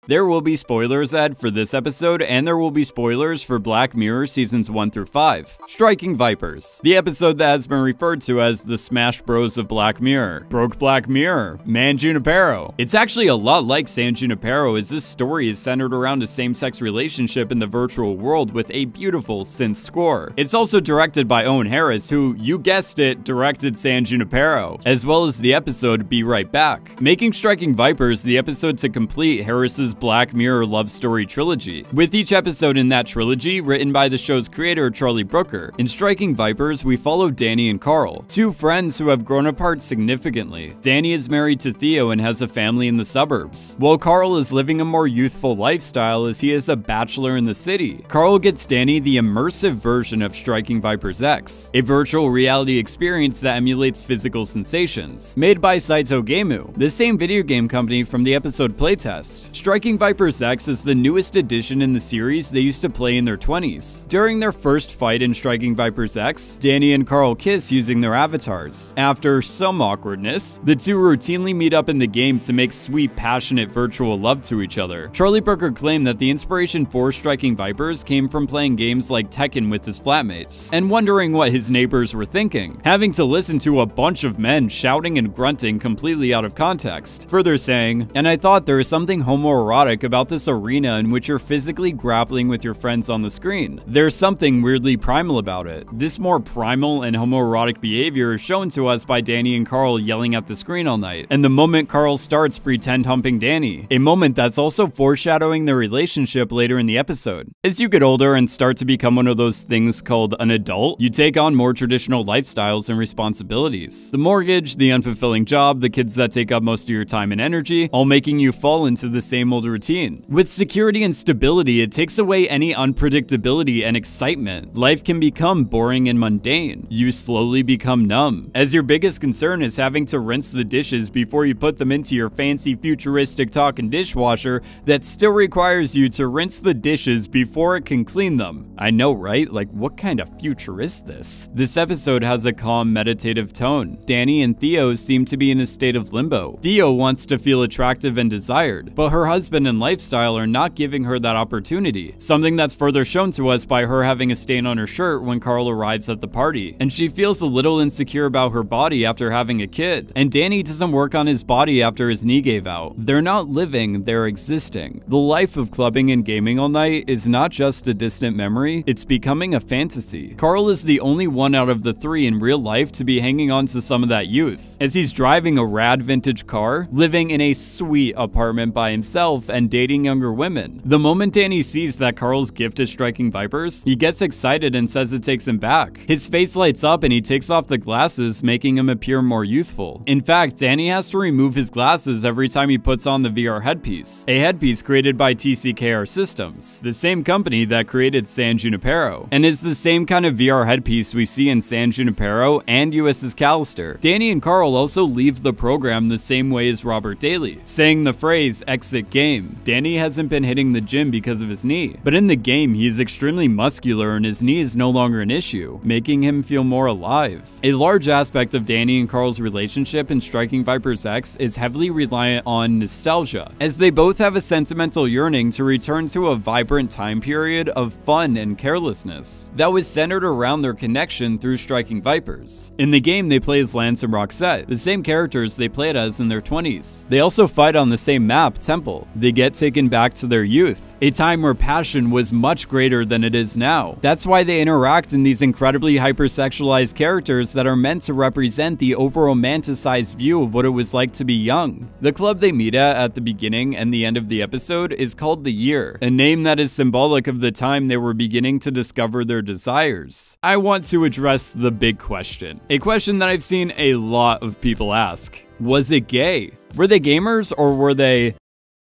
There will be spoilers, Ed, for this episode, and there will be spoilers for Black Mirror seasons 1 through 5. Striking Vipers, the episode that has been referred to as the Smash Bros of Black Mirror. Broke Black Mirror, Man Junipero. It's actually a lot like San Junipero, as this story is centered around a same-sex relationship in the virtual world with a beautiful synth score. It's also directed by Owen Harris, who, you guessed it, directed San Junipero, as well as the episode Be Right Back, making Striking Vipers the episode to complete Harris's Black Mirror love story trilogy, with each episode in that trilogy written by the show's creator Charlie Brooker. In Striking Vipers, we follow Danny and Carl, two friends who have grown apart significantly. Danny is married to Theo and has a family in the suburbs, while Carl is living a more youthful lifestyle as he is a bachelor in the city. Carl gets Danny the immersive version of Striking Vipers X, a virtual reality experience that emulates physical sensations, made by Saito Gameu, the same video game company from the episode playtest. Striking Vipers X is the newest addition in the series they used to play in their 20s. During their first fight in Striking Vipers X, Danny and Carl kiss using their avatars. After some awkwardness, the two routinely meet up in the game to make sweet, passionate virtual love to each other. Charlie Brooker claimed that the inspiration for Striking Vipers came from playing games like Tekken with his flatmates, and wondering what his neighbors were thinking, having to listen to a bunch of men shouting and grunting completely out of context. Further saying, "And I thought there is something homoerotic about this arena in which you're physically grappling with your friends on the screen. There's something weirdly primal about it. This more primal and homoerotic behavior is shown to us by Danny and Carl yelling at the screen all night, and the moment Carl starts pretend humping Danny, a moment that's also foreshadowing their relationship later in the episode. As you get older and start to become one of those things called an adult, you take on more traditional lifestyles and responsibilities. The mortgage, the unfulfilling job, the kids that take up most of your time and energy, all making you fall into the same old routine. With security and stability, it takes away any unpredictability and excitement. Life can become boring and mundane. You slowly become numb, as your biggest concern is having to rinse the dishes before you put them into your fancy futuristic talking dishwasher that still requires you to rinse the dishes before it can clean them. I know, right? Like, what kind of future is this? This episode has a calm, meditative tone. Danny and Theo seem to be in a state of limbo. Theo wants to feel attractive and desired, but her husband and lifestyle are not giving her that opportunity, something that's further shown to us by her having a stain on her shirt when Carl arrives at the party, and she feels a little insecure about her body after having a kid, and Danny doesn't work on his body after his knee gave out. They're not living, they're existing. The life of clubbing and gaming all night is not just a distant memory, it's becoming a fantasy. Carl is the only one out of the three in real life to be hanging on to some of that youth, as he's driving a rad vintage car, living in a sweet apartment by himself, and dating younger women. The moment Danny sees that Carl's gift is Striking Vipers, he gets excited and says it takes him back. His face lights up and he takes off the glasses, making him appear more youthful. In fact, Danny has to remove his glasses every time he puts on the VR headpiece, a headpiece created by TCKR Systems, the same company that created San Junipero, and is the same kind of VR headpiece we see in San Junipero and USS Callister. Danny and Carl also leave the program the same way as Robert Daly, saying the phrase "exit game." Danny hasn't been hitting the gym because of his knee, but in the game he is extremely muscular and his knee is no longer an issue, making him feel more alive. A large aspect of Danny and Carl's relationship in Striking Vipers X is heavily reliant on nostalgia, as they both have a sentimental yearning to return to a vibrant time period of fun and carelessness that was centered around their connection through Striking Vipers. In the game, they play as Lance and Roxette, the same characters they played as in their 20s. They also fight on the same map, Temple. They get taken back to their youth, a time where passion was much greater than it is now. That's why they interact in these incredibly hypersexualized characters that are meant to represent the over-romanticized view of what it was like to be young. The club they meet at the beginning and the end of the episode is called The Year, a name that is symbolic of the time they were beginning to discover their desires. I want to address the big question, a question that I've seen a lot of people ask. Was it gay? Were they gamers or were they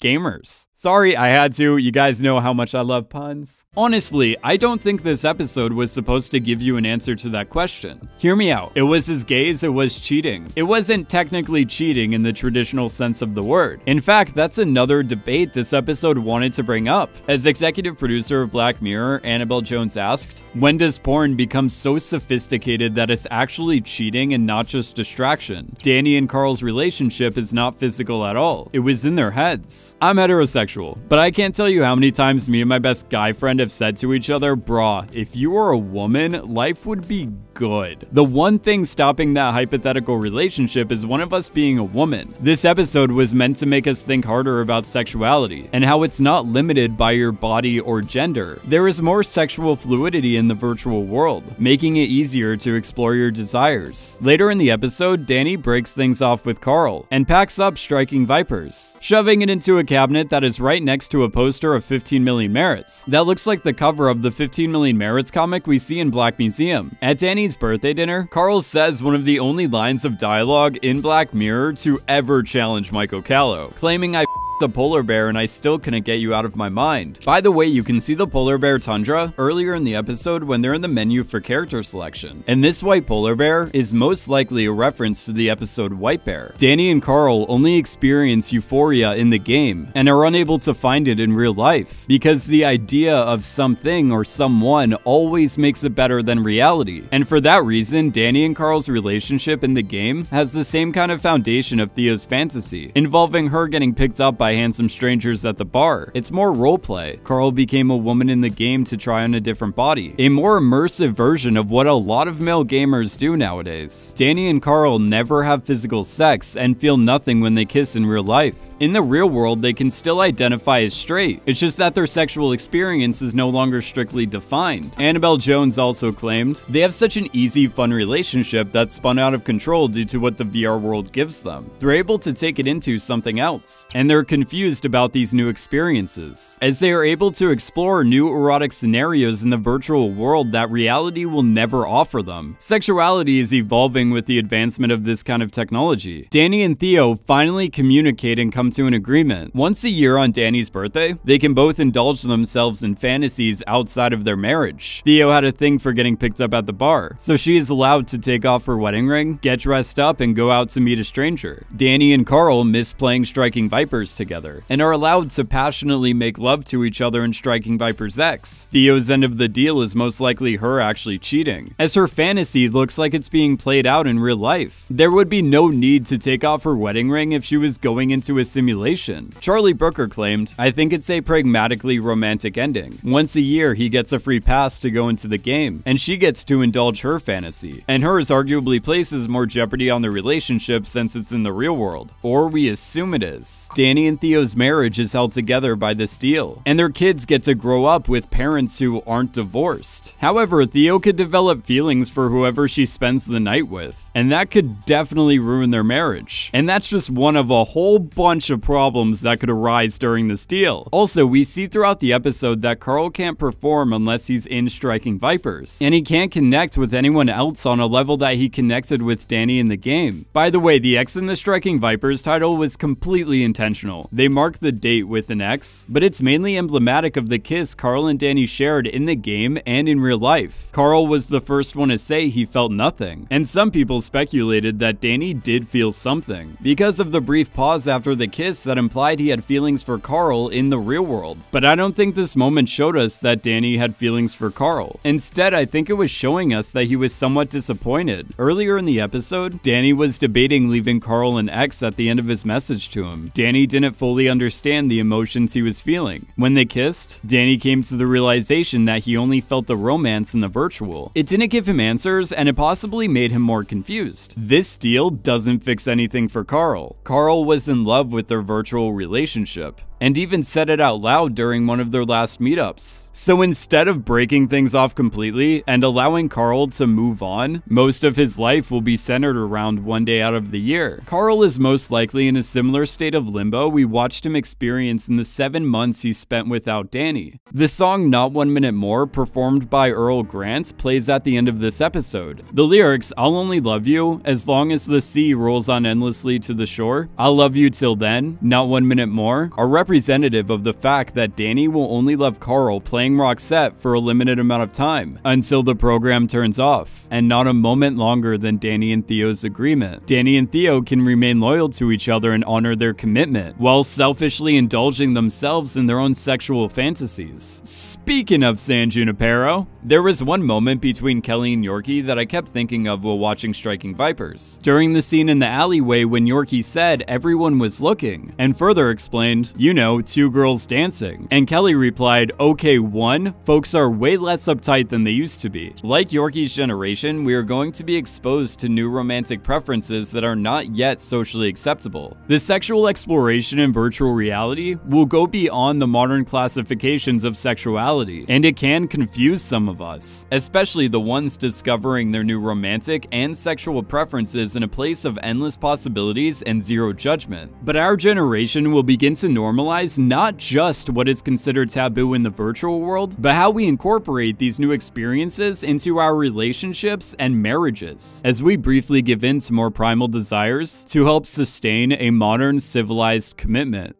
gamers? Sorry, I had to. You guys know how much I love puns. Honestly, I don't think this episode was supposed to give you an answer to that question. Hear me out. It was as gay as it was cheating. It wasn't technically cheating in the traditional sense of the word. In fact, that's another debate this episode wanted to bring up. As executive producer of Black Mirror, Annabel Jones asked, when does porn become so sophisticated that it's actually cheating and not just distraction? Danny and Carl's relationship is not physical at all. It was in their heads. I'm heterosexual, sexual. But I can't tell you how many times me and my best guy friend have said to each other, "Brah, if you were a woman, life would be good." The one thing stopping that hypothetical relationship is one of us being a woman. This episode was meant to make us think harder about sexuality and how it's not limited by your body or gender. There is more sexual fluidity in the virtual world, making it easier to explore your desires. Later in the episode, Danny breaks things off with Carl and packs up Striking Vipers, shoving it into a cabinet that is right next to a poster of 15 Million Merits. That looks like the cover of the 15 Million Merits comic we see in Black Museum. At Danny's birthday dinner, Carl says one of the only lines of dialogue in Black Mirror to ever challenge Mike Ocallo, claiming I the polar bear and I still couldn't get you out of my mind. By the way, you can see the polar bear tundra earlier in the episode when they're in the menu for character selection. And this white polar bear is most likely a reference to the episode White Bear. Danny and Carl only experience euphoria in the game and are unable to find it in real life because the idea of something or someone always makes it better than reality. And for that reason, Danny and Carl's relationship in the game has the same kind of foundation of Theo's fantasy, involving her getting picked up by handsome strangers at the bar. It's more roleplay. Carl became a woman in the game to try on a different body, a more immersive version of what a lot of male gamers do nowadays. Danny and Carl never have physical sex and feel nothing when they kiss in real life. In the real world, they can still identify as straight. It's just that their sexual experience is no longer strictly defined. Annabel Jones also claimed, "They have such an easy, fun relationship that's spun out of control due to what the VR world gives them. They're able to take it into something else, and they're confused about these new experiences, as they are able to explore new erotic scenarios in the virtual world that reality will never offer them." Sexuality is evolving with the advancement of this kind of technology. Danny and Theo finally communicate and come to an agreement. Once a year on Danny's birthday, they can both indulge themselves in fantasies outside of their marriage. Theo had a thing for getting picked up at the bar, so she is allowed to take off her wedding ring, get dressed up, and go out to meet a stranger. Danny and Carl miss playing Striking Vipers together, and are allowed to passionately make love to each other in Striking Vipers X. Theo's end of the deal is most likely her actually cheating, as her fantasy looks like it's being played out in real life. There would be no need to take off her wedding ring if she was going into a simulation. Charlie Brooker claimed, "I think it's a pragmatically romantic ending. Once a year, he gets a free pass to go into the game, and she gets to indulge her fantasy. And hers arguably places more jeopardy on the relationship since it's in the real world. Or we assume it is." Danny and Theo's marriage is held together by this deal, and their kids get to grow up with parents who aren't divorced. However, Theo could develop feelings for whoever she spends the night with, and that could definitely ruin their marriage. And that's just one of a whole bunch of problems that could arise during this deal. Also, we see throughout the episode that Carl can't perform unless he's in Striking Vipers, and he can't connect with anyone else on a level that he connected with Danny in the game. By the way, the X in the Striking Vipers title was completely intentional. They mark the date with an X, but it's mainly emblematic of the kiss Carl and Danny shared in the game and in real life. Carl was the first one to say he felt nothing, and some people speculated that Danny did feel something because of the brief pause after the kiss that implied he had feelings for Carl in the real world. But I don't think this moment showed us that Danny had feelings for Carl. Instead, I think it was showing us that he was somewhat disappointed. Earlier in the episode, Danny was debating leaving Carl an X at the end of his message to him. Danny didn't fully understand the emotions he was feeling. When they kissed, Danny came to the realization that he only felt the romance in the virtual. It didn't give him answers, and it possibly made him more confused. This deal doesn't fix anything for Carl. Carl was in love with their virtual relationship, and even said it out loud during one of their last meetups. So instead of breaking things off completely and allowing Carl to move on, most of his life will be centered around one day out of the year. Carl is most likely in a similar state of limbo we watched him experience in the 7 months he spent without Danny. The song Not 1 Minute More, performed by Earl Grant, plays at the end of this episode. The lyrics, "I'll only love you as long as the sea rolls on endlessly to the shore, I'll love you till then, not 1 minute more," are representative of the fact that Danny will only love Carl playing Roxette for a limited amount of time, until the program turns off, and not a moment longer than Danny and Theo's agreement. Danny and Theo can remain loyal to each other and honor their commitment, while selfishly indulging themselves in their own sexual fantasies. Speaking of San Junipero, there was one moment between Kelly and Yorkie that I kept thinking of while watching Striking Vipers. During the scene in the alleyway when Yorkie said everyone was looking, and further explained, "You You know, 2 girls dancing. And Kelly replied, okay, 1, folks are way less uptight than they used to be. Like Yorkie's generation, we are going to be exposed to new romantic preferences that are not yet socially acceptable. The sexual exploration in virtual reality will go beyond the modern classifications of sexuality, and it can confuse some of us, especially the ones discovering their new romantic and sexual preferences in a place of endless possibilities and zero judgment. But our generation will begin to normalize not just what is considered taboo in the virtual world, but how we incorporate these new experiences into our relationships and marriages, as we briefly give in to more primal desires to help sustain a modern civilized commitment.